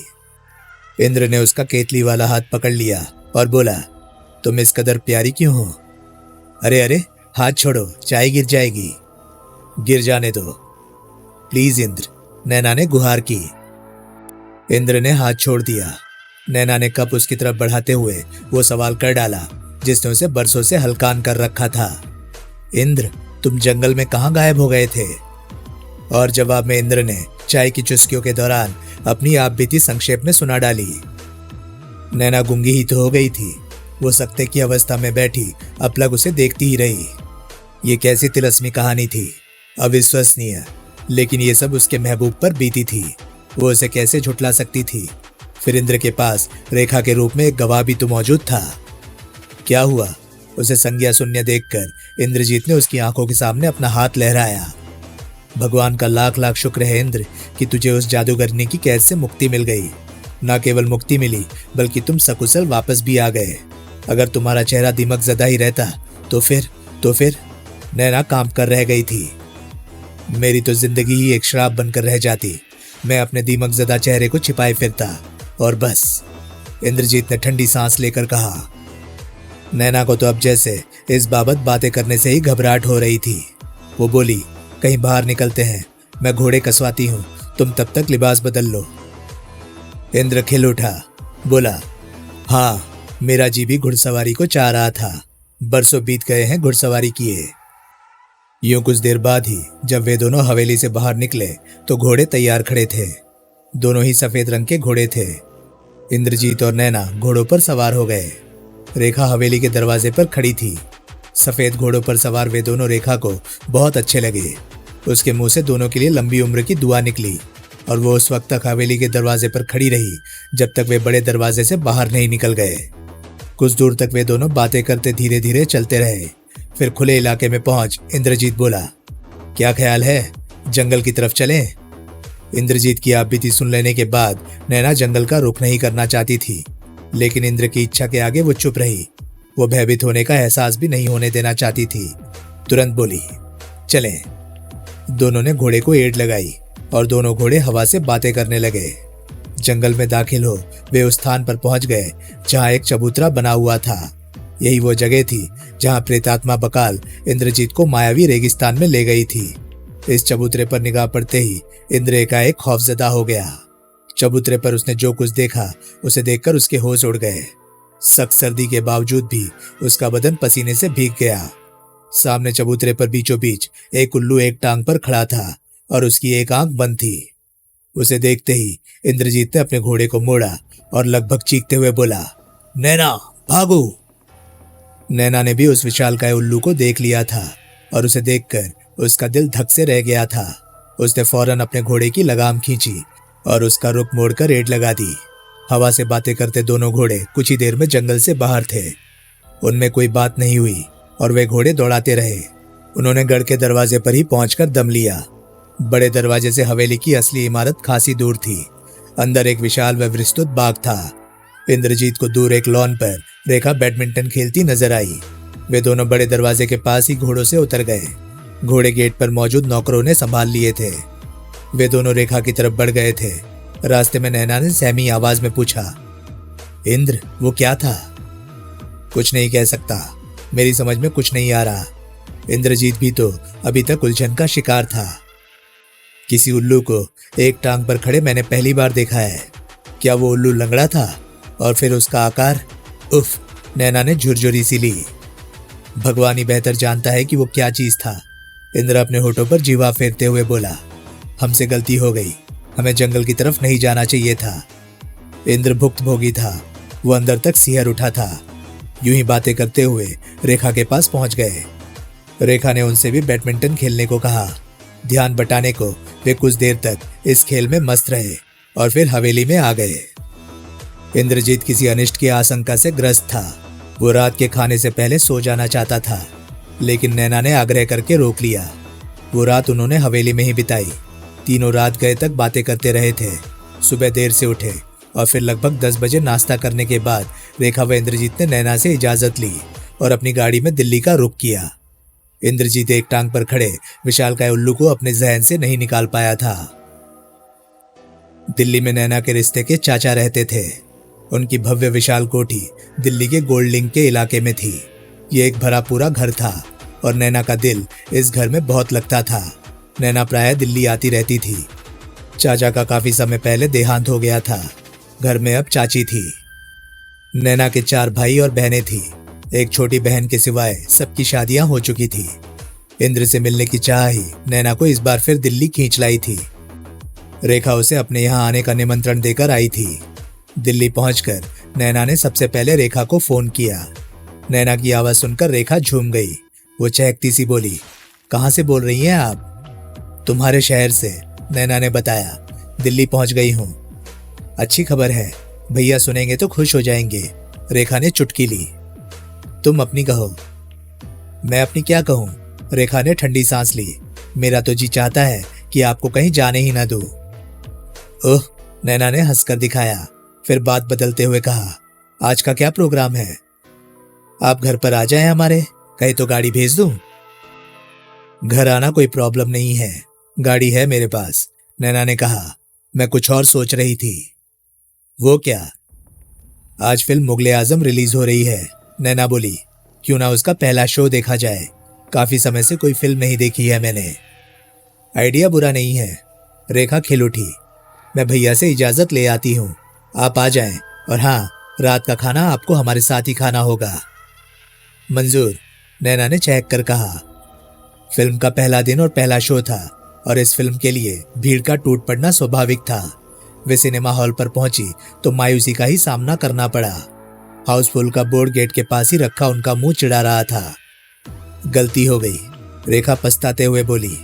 इंद्र ने उसका केतली वाला हाथ पकड़ लिया और बोला, तुम इस कदर प्यारी क्यों हो? अरे अरे, हाथ छोड़ो, चाय गिर जाएगी। गिर जाने दो प्लीज इंद्र, नैना ने गुहार की। इंद्र ने हाथ छोड़ दिया। नैना ने कप उसकी तरफ बढ़ाते हुए वो सवाल कर डाला जिसने उसे बरसों से हलकान कर रखा था। इंद्र, तुम जंगल में कहाँ गायब हो गए थे? और जवाब में इंद्र ने चाय की चुस्कियों के दौरान अपनी आप बीती संक्षेप में सुना डाली। नैना गूंगी ही तो हो गई थी। वो सकते की अवस्था में बैठी अपलक उसे देखती ही रही। ये कैसी तिलस्मी कहानी थी, अविश्वसनीय, लेकिन ये सब उसके महबूब पर बीती थी। वो उसे कैसे झुठला सकती थी? फिर इंद्र के पास रेखा के रूप में एक गवाह भी तो मौजूद था। क्या हुआ? उसे संज्ञा शून्य देखकर इंद्रजीत ने उसकी आंखों के सामने अपना हाथ लहराया। भगवान का लाख लाख शुक्र है इंद्र कि तुझे उस जादूगरनी की कैद से मुक्ति मिल गई। न केवल मुक्ति मिली बल्कि तुम सकुशल वापस भी आ गए। अगर तुम्हारा चेहरा दिमक ज़दा ही रहता तो फिर नैना कांप कर रह गई थी। मेरी तो जिंदगी ही एक शराब बनकर रह जाती। मैं अपने दीमक ज़दा चेहरे को छिपाए फिरता और बस। इंद्रजीत ने ठंडी सांस लेकर कहा। नैना को तो अब जैसे इस बाबत बातें करने से ही घबराहट हो रही थी। वो बोली, कहीं बाहर निकलते हैं, मैं घोड़े कसवाती हूँ, तुम तब तक लिबास बदल लो। इंद्र खिल उठा, बोला, हाँ, मेरा जी भी घुड़सवारी को चाह रहा था। बरसों बीत गए हैं घुड़सवारी किए। यूं कुछ देर बाद ही जब वे दोनों हवेली से बाहर निकले तो घोड़े तैयार खड़े थे। दोनों ही सफेद रंग के घोड़े थे। इंद्रजीत और नैना घोड़ों पर सवार हो गए। रेखा हवेली के दरवाजे पर खड़ी थी। सफेद घोड़ों पर सवार वे दोनों रेखा को बहुत अच्छे लगे। उसके मुंह से दोनों के लिए लंबी उम्र की दुआ निकली और वो उस वक्त तक हवेली के दरवाजे पर खड़ी रही जब तक वे बड़े दरवाजे से बाहर नहीं निकल गए। कुछ दूर तक वे दोनों बातें करते धीरे धीरे चलते रहे। फिर खुले इलाके में पहुंच इंद्रजीत बोला, क्या ख्याल है, जंगल की तरफ चलें? इंद्रजीत की आपबीती सुन लेने के बाद नैना जंगल का रुख नहीं करना चाहती थी, लेकिन इंद्र की इच्छा के आगे वो चुप रही। वो भयभीत होने का एहसास भी नहीं होने देना चाहती थी। तुरंत बोली, चलें। दोनों ने घोड़े को एड़ लगाई और दोनों घोड़े हवा से बातें करने लगे। जंगल में दाखिल हो वे उस स्थान पर पहुंच गए जहां एक चबूतरा बना हुआ था। यही वो जगह थी जहां प्रेतात्मा बकाल इंद्रजीत को मायावी रेगिस्तान में ले गई थी। इस चबूतरे पर निगाह पड़ते ही इंद्र एकाएक खौफजदा हो गया। चबूतरे पर उसने जो कुछ देखा उसे देखकर उसके होश उड़ गए। सख्त सर्दी के बावजूद भी उसका बदन पसीने से भीग गया। सामने चबूतरे पर बीचों बीच एक उल्लू एक टांग पर खड़ा था और उसकी एक आंख बंद थी। उसे देखते ही इंद्रजीत ने अपने घोड़े को मोड़ा और लगभग चीखते हुए बोला, नैना, भागो। नैना ने भी उस विशालकाय उल्लू को देख लिया था और उसे देखकर उसका दिल धक से रह गया था। उसने फौरन अपने घोड़े की लगाम खींची और उसका रुख मोड़कर रेड लगा दी। हवा से बातें करते दोनों घोड़े कुछ ही देर में जंगल से बाहर थे। उनमें कोई बात नहीं हुई और वे घोड़े दौड़ाते रहे। उन्होंने गढ़ के दरवाजे पर ही पहुंचकर दम लिया। बड़े दरवाजे से हवेली की असली इमारत खासी दूर थी। अंदर एक विशाल व विस्तृत बाग था। इंद्रजीत को दूर एक लॉन पर रेखा बैडमिंटन खेलती नजर आई। वे दोनों बड़े दरवाजे के पास ही घोड़ों से उतर गए। घोड़े गेट पर मौजूद नौकरों ने संभाल लिए थे। वे दोनों रेखा की तरफ बढ़ गए थे। रास्ते में नैना ने सहमी आवाज में पूछा, इंद्र, वो क्या था? कुछ नहीं कह सकता, मेरी समझ में कुछ नहीं आ रहा। इंद्रजीत भी तो अभी तक उलझन का शिकार था। किसी उल्लू को एक टांग पर खड़े मैंने पहली बार देखा है। क्या वो उल्लू लंगड़ा था? और फिर उसका आकार, उफ, नैना ने झुरझुरी सी ली। भगवान ही बेहतर जानता है कि वो क्या चीज था। इंद्र अपने होठों पर जीवा फेरते हुए बोला, हमसे गलती हो गई, हमें जंगल की तरफ नहीं जाना चाहिए था। इंद्र भुक्तभोगी था, वो अंदर तक सिहर उठा था। यूं ही बातें करते हुए रेखा के पास पहुंच गए। रेखा ने उनसे भी बैडमिंटन खेलने को कहा। ध्यान बटाने को वे कुछ देर तक इस खेल में मस्त रहे और फिर हवेली में आ गए। इंद्रजीत किसी अनिष्ट की आशंका से ग्रस्त था। वो रात के खाने से पहले सो जाना चाहता था, लेकिन नैना ने आग्रह करके रोक लिया। वो रात उन्होंने हवेली में ही बिताई। तीनों रात गए तक बातें करते रहे थे। सुबह देर से उठे और फिर लगभग 10 बजे नाश्ता करने के बाद रेखा व इंद्रजीत ने नैना से इजाजत ली और अपनी गाड़ी में दिल्ली का रुख किया। इंद्रजीत एक टांग पर खड़े विशालकाय उल्लू को अपने जहन से नहीं निकाल पाया था। दिल्ली में नैना के रिश्ते के चाचा रहते थे। उनकी भव्य विशाल कोठी दिल्ली के गोल्ड लिंक के इलाके में थी। ये एक भरा पूरा घर था और नैना का दिल इस घर में बहुत लगता था। नैना प्रायः दिल्ली आती रहती थी। चाचा का काफी समय पहले देहांत हो गया था। घर में अब चाची थी। नैना के 4 भाई और बहनें थी। एक छोटी बहन के सिवाय सबकी शादियां हो चुकी थी। इंद्र से मिलने की चाह ही नैना को इस बार फिर दिल्ली खींच लाई थी। रेखा उसे अपने यहाँ आने का निमंत्रण देकर आई थी। दिल्ली पहुंचकर नैना ने सबसे पहले रेखा को फोन किया। नैना की आवाज सुनकर रेखा झूम गई। वो चहकती सी बोली, कहाँ से बोल रही हैं आप? तुम्हारे शहर से, नैना ने बताया। दिल्ली पहुंच गई हूं। अच्छी खबर है, भैया सुनेंगे तो खुश हो जाएंगे। रेखा ने चुटकी ली। तुम अपनी कहो। मैं अपनी क्या कहूं? रेखा ने ठंडी सांस ली। मेरा तो जी चाहता है कि आपको कहीं जाने ही ना दूं। ओह, नैना ने हंसकर दिखाया। फिर बात बदलते हुए कहा, आज का क्या प्रोग्राम है? आप घर पर आ जाएं हमारे, कहीं तो गाड़ी भेज दूं? घर आना कोई प्रॉब्लम नहीं है, गाड़ी है मेरे पास, नैना ने कहा। मैं कुछ और सोच रही थी। वो क्या? आज फिल्म मुगले आजम रिलीज हो रही है, नैना बोली। क्यों ना उसका पहला शो देखा जाए? काफी समय से कोई फिल्म नहीं देखी है मैंने। आइडिया बुरा नहीं है, रेखा खिल उठी। मैं भैया से इजाजत ले आती हूँ, आप आ जाएं। और हाँ, रात का खाना आपको हमारे साथ ही खाना होगा। मंजूर, नैना ने चहक कर कहा। फिल्म का पहला दिन और पहला शो था और इस फिल्म के लिए भीड़ का टूट पड़ना स्वाभाविक था। वे सिनेमा हॉल पर पहुंची तो मायूसी का ही सामना करना पड़ा। हाउसफुल का बोर्ड गेट के पास ही रखा उनका मुंह चिढ़ा रहा था। गलती हो गई, रेखा पछताते हुए बोली।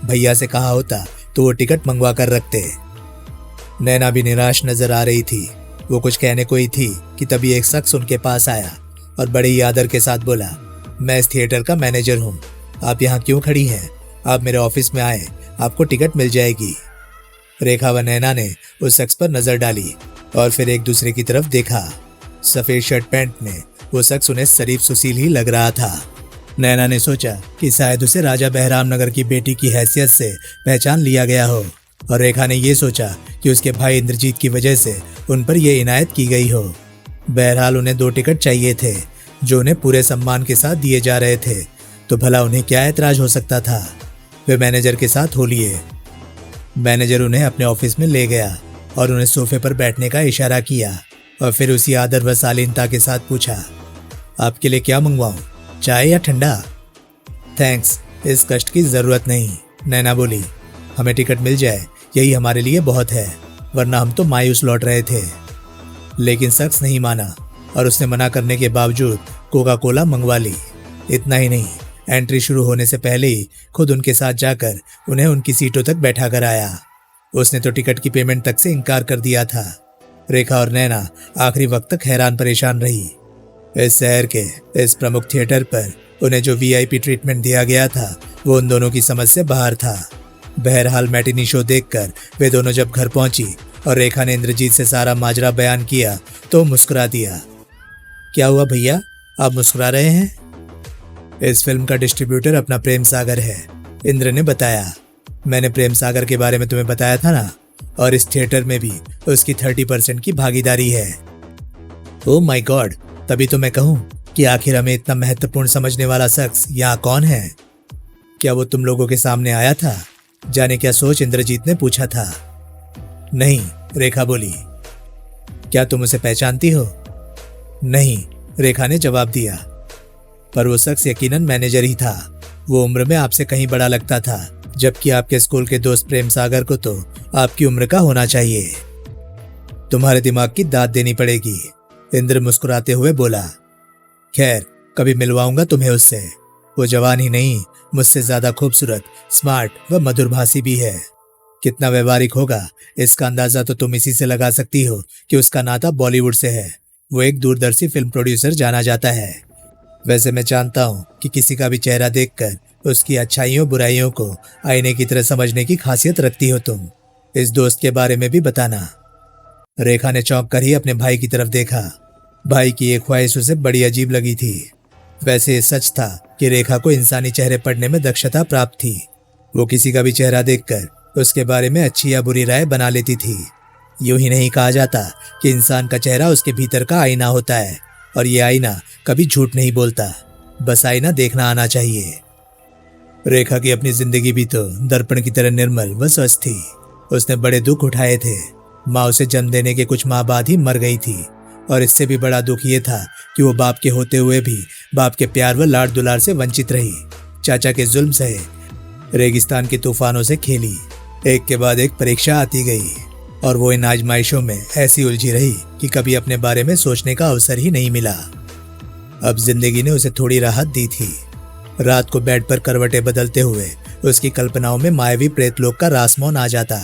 भैया से कहा होता तो वो टिकट मंगवा कर रखते। नैना भी निराश नजर आ रही थी। वो कुछ कहने को ही थी कि तभी एक शख्स उनके पास आया और बड़े ही आदर के साथ बोला, मैं इस थिएटर का मैनेजर हूँ। आप यहाँ क्यों खड़ी हैं? आप मेरे ऑफिस में आए, आपको टिकट मिल जाएगी। रेखा व नैना ने उस शख्स पर नजर डाली और फिर एक दूसरे की तरफ देखा। सफेद शर्ट पैंट में वो शख्स उन्हें शरीफ सुशील ही लग रहा था। नैना ने सोचा कि शायद उसे राजा बहराम नगर की बेटी की हैसियत से पहचान लिया गया हो, और रेखा ने यह सोचा कि उसके भाई इंद्रजीत की वजह से उन पर यह इनायत की गई हो। बहरहाल उन्हें 2 टिकट चाहिए थे जो उन्हें पूरे सम्मान के साथ दिए जा रहे थे, तो भला उन्हें क्या ऐतराज हो सकता था। वे मैनेजर के साथ हो लिए। मैनेजर उन्हें अपने ऑफिस में ले गया और उन्हें सोफे पर बैठने का इशारा किया और फिर उसी आदर व शालीनता के साथ पूछा, आपके लिए क्या मंगवाऊं, चाय या ठंडा? थैंक्स, इस कष्ट की जरूरत नहीं, नैना बोली। हमें टिकट मिल जाए यही हमारे लिए बहुत है, वरना हम तो मायूस लौट रहे थे। लेकिन शख्स नहीं माना और उसने मना करने के बावजूद कोका कोला मंगवा ली। इतना ही नहीं, एंट्री शुरू होने से पहले ही खुद उनके साथ जाकर उन्हें उनकी सीटों तक बैठा कर आया। उसने तो टिकट की पेमेंट तक से इनकार कर दिया था। रेखा और नैना आखिरी वक्त तक हैरान परेशान रही। इस शहर के इस प्रमुख थिएटर पर उन्हें जो वीआईपी ट्रीटमेंट दिया गया था वो उन दोनों की समझ से बाहर था। बहरहाल मैटिनी शो देखकर वे दोनों जब घर पहुंची और रेखा ने इंद्रजीत से सारा माजरा बयान किया तो मुस्कुरा दिया। क्या हुआ भैया, आप मुस्कुरा रहे हैं? इस फिल्म का डिस्ट्रीब्यूटर अपना प्रेम सागर है, इंद्र ने बताया। मैंने प्रेम सागर के बारे में तुम्हें बताया था ना, और इस थिएटर में भी उसकी 30% की भागीदारी है। ओह माय गॉड, तभी तो मैं कहूँ कि आखिर हमें इतना महत्वपूर्ण समझने वाला शख्स यहाँ कौन है? क्या वो तुम लोगों के सामने आया था? जाने क्या सोच इंद्रजीत ने पूछा था। नहीं, रेखा बोली। क्या तुम उसे पहचानती हो? नहीं, रेखा ने जवाब दिया। पर वो शख्स यकीनन मैनेजर ही था। वो उम्र में आपसे कहीं बड़ा लगता था, जबकि आपके स्कूल के दोस्त प्रेम सागर को तो आपकी उम्र का होना चाहिए। तुम्हारे दिमाग की दाद देनी पड़ेगी, इंद्र मुस्कुराते हुए बोला। खैर, कभी मिलवाऊंगा तुम्हें उससे। वो जवान ही नहीं, मुझसे ज्यादा खूबसूरत, स्मार्ट व मधुरभाषी भी है। कितना व्यवहारिक होगा इसका अंदाजा तो तुम इसी से लगा सकती हो कि उसका नाता बॉलीवुड से है। वो एक दूरदर्शी फिल्म प्रोड्यूसर जाना जाता है। वैसे मैं जानता हूँ कि किसी का भी चेहरा देखकर उसकी अच्छाइयों बुराइयों को आईने की तरह समझने की खासियत रखती हो तुम। इस दोस्त के बारे में भी बताना। रेखा ने चौंक कर ही अपने भाई की तरफ देखा। भाई की एक ख्वाहिश उसे बड़ी अजीब लगी थी। वैसे ये सच था कि रेखा को इंसानी चेहरे पढ़ने में दक्षता प्राप्त थी। वो किसी का भी चेहरा देखकर उसके बारे में अच्छी या बुरी राय बना लेती थी। यूं ही नहीं कहा जाता कि इंसान का चेहरा उसके भीतर का आईना होता है और ये आईना कभी झूठ नहीं बोलता, बस आईना देखना आना चाहिए। रेखा की अपनी जिंदगी भी तो दर्पण की तरह निर्मल व स्वच्छ थी। उसने बड़े दुख उठाए थे। माँ उसे जन्म देने के कुछ माह बाद ही मर गई थी और इससे भी बड़ा दुख ये था कि वो बाप के होते हुए भी बाप के प्यार व लाड दुलार से वंचित रही। चाचा के जुल्म सहे, रेगिस्तान के तूफानों से खेली, एक के बाद एक परीक्षा आती गई और वो इन आजमाइशों में ऐसी उलझी रही कि कभी अपने बारे में सोचने का अवसर ही नहीं मिला। अब जिंदगी ने उसे थोड़ी राहत दी थी। रात को बेड पर करवटें बदलते हुए उसकी कल्पनाओं में मायावी प्रेतलोक का रासमौन आ जाता।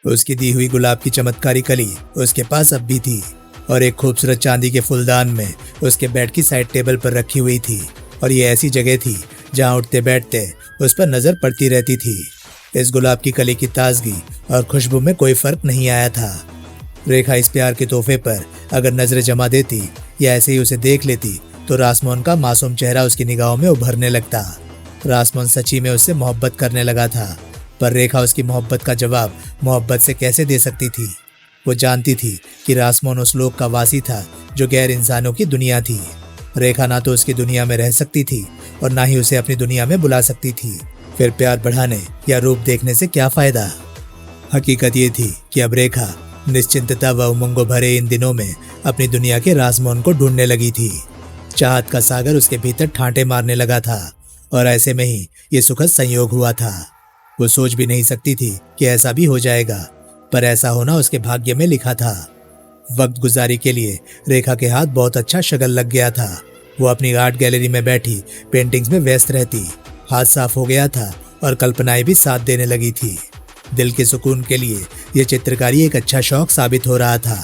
उसकी दी हुई गुलाब की चमत्कारी कली उसके पास अब भी थी और एक खूबसूरत चांदी के फूलदान में उसके बेड की साइड टेबल पर रखी हुई थी और ये ऐसी जगह थी जहां उठते बैठते उस पर नजर पड़ती रहती थी। इस गुलाब की कली की ताजगी और खुशबू में कोई फर्क नहीं आया था। रेखा इस प्यार के तोहफे पर अगर नजरें जमा देती या ऐसे ही उसे देख लेती तो रासमोहन का मासूम चेहरा उसकी निगाहों में उभरने लगता। रासमोहन सच्ची में उससे मोहब्बत करने लगा था, पर रेखा उसकी मोहब्बत का जवाब मोहब्बत से कैसे दे सकती थी। वो जानती थी कि रासमोहन उस लोक का वासी था जो गैर इंसानों की दुनिया थी। रेखा ना तो उसकी दुनिया में रह सकती थी और ना ही उसे अपनी दुनिया में बुला सकती थी। फिर प्यार बढ़ाने या रूप देखने से क्या फायदा। हकीकत ये थी कि अब रेखा निश्चिंतता व उमंगों भरे इन दिनों में अपनी दुनिया के रासमोहन को ढूंढने लगी थी। चाहत का सागर उसके भीतर ठांटे मारने लगा था और ऐसे में ही ये सुखद संयोग हुआ था। वो सोच भी नहीं सकती थी कि ऐसा भी हो जाएगा, पर ऐसा होना उसके भाग्य में लिखा था। वक्त गुजारी के लिए रेखा के हाथ बहुत अच्छा शगल लग गया था। वो अपनी आर्ट गैलरी में बैठी पेंटिंग्स में व्यस्त रहती। हाथ साफ हो गया था और कल्पनाएं भी साथ देने लगी थी। दिल के सुकून के लिए ये चित्रकारी एक अच्छा शौक साबित हो रहा था।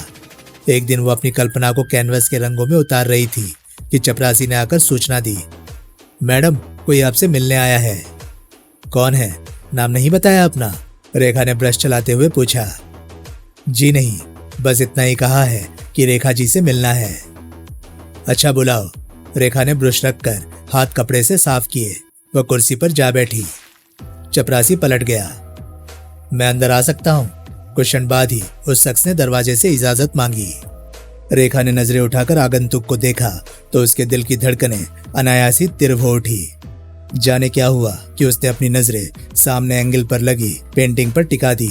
एक दिन वो अपनी कल्पना को कैनवस के रंगों में उतार रही थी कि चपरासी ने आकर सूचना दी, मैडम कोई आपसे मिलने आया है। कौन है, नाम नहीं बताया अपना? रेखा ने ब्रश चलाते हुए पूछा। जी नहीं, बस इतना ही कहा है कि रेखा जी से मिलना है। अच्छा बुलाओ। रेखा ने ब्रश रखकर हाथ कपड़े से साफ किए। वह कुर्सी पर जा बैठी। चपरासी पलट गया। मैं अंदर आ सकता हूँ? कुछ क्षण बाद ही उस शख्स ने दरवाजे से इजाजत मांगी। रेखा ने नजरें उठाकर आगंतुक को देखा तो उसके दिल की धड़कनें अनायास ही तिरव हो उठी। जाने क्या हुआ कि उसने अपनी नजरें सामने एंगल पर लगी पेंटिंग पर टिका दी।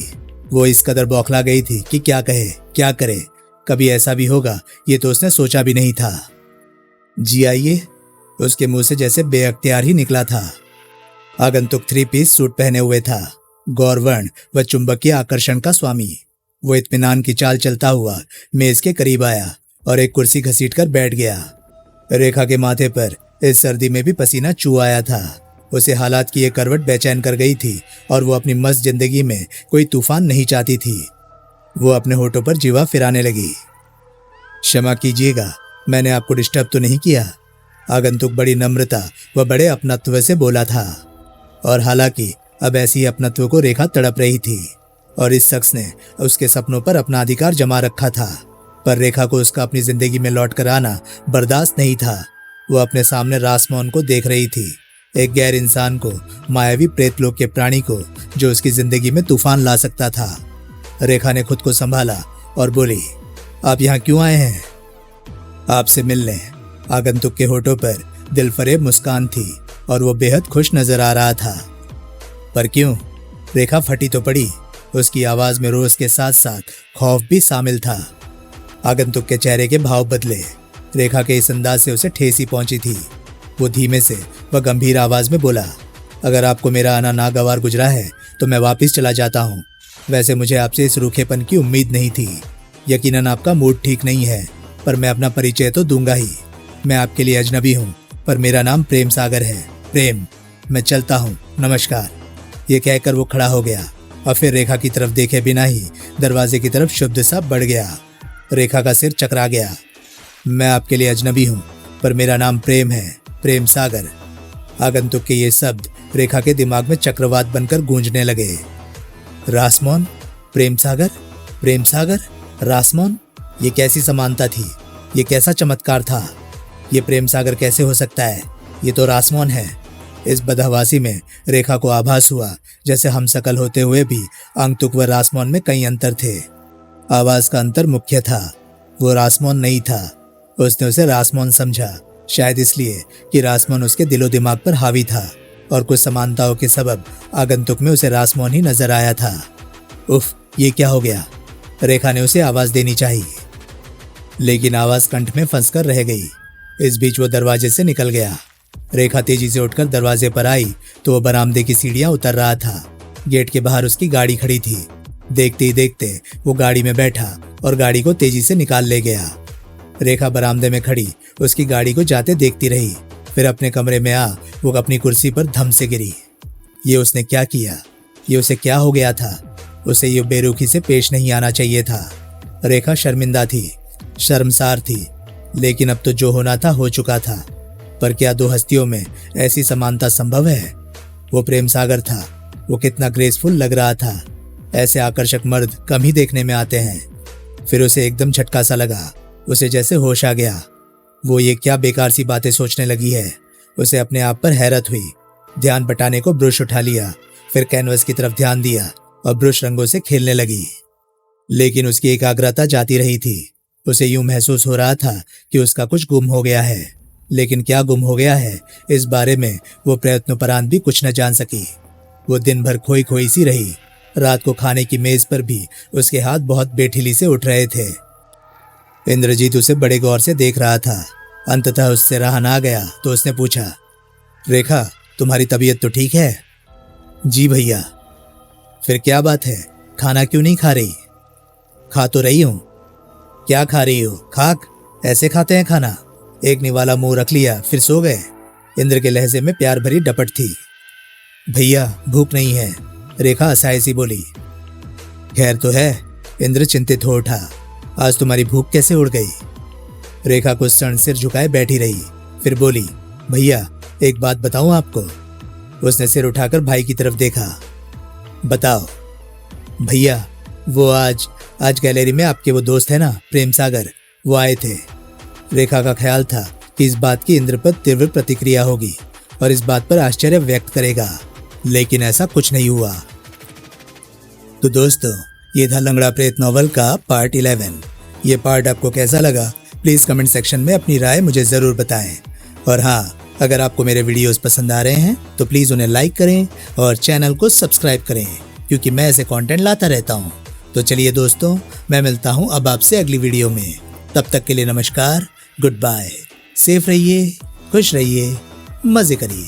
वो इस कदर बौखला गई थी कि क्या कहे क्या करे। कभी ऐसा भी होगा ये तो उसने सोचा भी नहीं था। जी आइए, उसके मुंह से जैसे बेअख्तियार ही निकला था। आगंतुक 3 पीस सूट पहने हुए था, गौरवर्ण व चुंबकीय आकर्षण का स्वामी। वो इत्मीनान की चाल चलता हुआ मेज के करीब आया और एक कुर्सी घसीटकर बैठ गया। रेखा के माथे पर इस सर्दी में भी पसीना चू आया था। उसे हालात की ये करवट बेचैन कर गई थी और वो अपनी मस्त जिंदगी में कोई तूफान नहीं चाहती थी। वो अपने होठों पर जीवा फिराने लगी। क्षमा कीजिएगा, मैंने आपको डिस्टर्ब तो नहीं किया? आगंतुक बड़ी नम्रता व बड़े अपनत्व से बोला था और हालांकि अब ऐसी अपनत्व को रेखा तड़प रही थी और इस शख्स ने उसके सपनों पर अपना अधिकार जमा रखा था, पर रेखा को उसका अपनी जिंदगी में लौट कर आना बर्दाश्त नहीं था। वो अपने सामने रासमोहन को देख रही थी, एक गैर इंसान को, मायावी प्रेतलोक के प्राणी को जो उसकी जिंदगी में तूफान ला सकता था। रेखा ने खुद को संभाला और बोली, आप यहाँ क्यों आए हैं? आपसे मिलने। आगंतुक के होठों पर दिलफरेब मुस्कान थी और वो बेहद खुश नजर आ रहा था। पर क्यों? रेखा फटी तो पड़ी। उसकी आवाज में रोज के साथ साथ खौफ भी शामिल था। आगंतुक के चेहरे के भाव बदले। रेखा के इस अंदाज से उसे ठेस ही पहुंची थी। वो धीमे से व गंभीर आवाज में बोला, अगर आपको मेरा आना नागवार गुजरा है तो मैं वापस चला जाता हूँ। वैसे मुझे आपसे इस रूखेपन की उम्मीद नहीं थी। यकीनन आपका मूड ठीक नहीं है, पर मैं अपना परिचय तो दूंगा ही। मैं आपके लिए अजनबी हूँ, पर मेरा नाम प्रेम सागर है। प्रेम, मैं चलता हूँ, नमस्कार। ये कहकर वो खड़ा हो गया और फिर रेखा की तरफ देखे बिना ही दरवाजे की तरफ शुभ सा बढ़ गया। रेखा का सिर चकरा गया। मैं आपके लिए अजनबी हूँ, पर मेरा नाम प्रेम है, प्रेम सागर। आगंतुक के ये शब्द रेखा के दिमाग में चक्रवात बनकर गूंजने लगे। रासमोन, प्रेम सागर, प्रेम सागर, रासमोन, ये कैसी समानता थी? ये कैसा चमत्कार था? ये प्रेम सागर कैसे हो सकता है? ये तो रासमोन है। इस बदहवासी में रेखा को आभास हुआ जैसे हम सकल होते हुए भी आगंतुक व रासमोन में कई अंतर थे। आवाज का अंतर मुख्य था, वो रासमोन नहीं था। उसने उसे रासमोन समझा, शायद इसलिए कि रासमोन उसके दिलो दिमाग पर हावी था और कुछ समानताओं के सबब आगंतुक में उसे रासमोन ही नजर आया था। उफ, ये क्या हो गया? रेखा ने उसे आवाज देनी चाहिए, लेकिन आवाज कंठ में फंसकर रह गई। इस बीच वो दरवाजे से निकल गया। रेखा तेजी से उठकर दरवाजे पर आई तो वो बरामदे की सीढ़ियां उतर रहा था। गेट के बाहर उसकी गाड़ी खड़ी थी। देखते ही देखते वो गाड़ी में बैठा और गाड़ी को तेजी से निकाल ले गया। रेखा बरामदे में खड़ी उसकी गाड़ी को जाते देखती रही। फिर अपने कमरे में वो अपनी कुर्सी पर धम से गिरी। ये उसने क्या किया? ये उसे क्या हो गया था? उसे ये बेरुखी से पेश नहीं आना चाहिए था। रेखा शर्मिंदा थी, शर्मसार थी, लेकिन अब तो जो होना था हो चुका था। पर क्या दो हस्तियों में ऐसी समानता संभव है? वो प्रेम सागर था। वो कितना ग्रेसफुल लग रहा था। ऐसे आकर्षक मर्द कम ही देखने में आते हैं। फिर उसे एकदम झटका सा लगा। उसे जैसे होश आ गया। वो ये क्या बेकार सी बातें सोचने लगी है। उसे अपने आप पर हैरत हुई। ध्यान बटाने को ब्रश उठा लिया, फिर कैनवस की तरफ ध्यान दिया और ब्रश रंगों से खेलने लगी। लेकिन उसकी एकाग्रता जाती रही थी। उसे यूं महसूस हो रहा था कि उसका कुछ गुम हो गया है, लेकिन क्या गुम हो गया है इस बारे में वो प्रयत्नोपरांत भी कुछ न जान सकी। वो दिन भर खोई खोई सी रही। रात को खाने की मेज पर भी उसके हाथ बहुत बेठिली से उठ रहे थे। इंद्रजीत उसे बड़े गौर से देख रहा था। अंततः उससे रहा ना गया तो उसने पूछा, रेखा, तुम्हारी तबीयत तो ठीक है? जी भैया। फिर क्या बात है, खाना क्यों नहीं खा रही? खा तो रही हूं। क्या खा रही हो? खाक? ऐसे खाते हैं खाना? एक निवाला मुंह रख लिया फिर सो गए। इंद्र के लहजे में प्यार भरी डपट थी। भैया, भूख नहीं है, रेखा असहाय सी बोली। खैर तो है। इंद्र चिंतित हो उठा। आज तुम्हारी भूख कैसे उड़ गई? रेखा कुछ क्षण सिर झुकाए बैठी रही, फिर बोली, भैया एक बात बताऊं आपको? उसने सिर उठाकर भाई की तरफ देखा। बताओ। भैया, वो आज गैलरी में आपके वो दोस्त है ना, प्रेम सागर, वो आए थे। रेखा का ख्याल था कि इस बात की इंद्र पर तीव्र प्रतिक्रिया होगी और इस बात पर आश्चर्य व्यक्त करेगा, लेकिन ऐसा कुछ नहीं हुआ। तो दोस्तों, ये था लंगड़ा प्रेत नॉवल का पार्ट 11। ये पार्ट आपको कैसा लगा प्लीज कमेंट सेक्शन में अपनी राय मुझे जरूर बताएं। और हाँ, अगर आपको मेरे वीडियोस पसंद आ रहे हैं तो प्लीज उन्हें लाइक करें और चैनल को सब्सक्राइब करें, क्योंकि मैं ऐसे कंटेंट लाता रहता हूँ। तो चलिए दोस्तों, मैं मिलता हूँ अब आपसे अगली वीडियो में। तब तक के लिए नमस्कार, गुड बाय। सेफ रहिए, खुश रहिए, मजे करिए।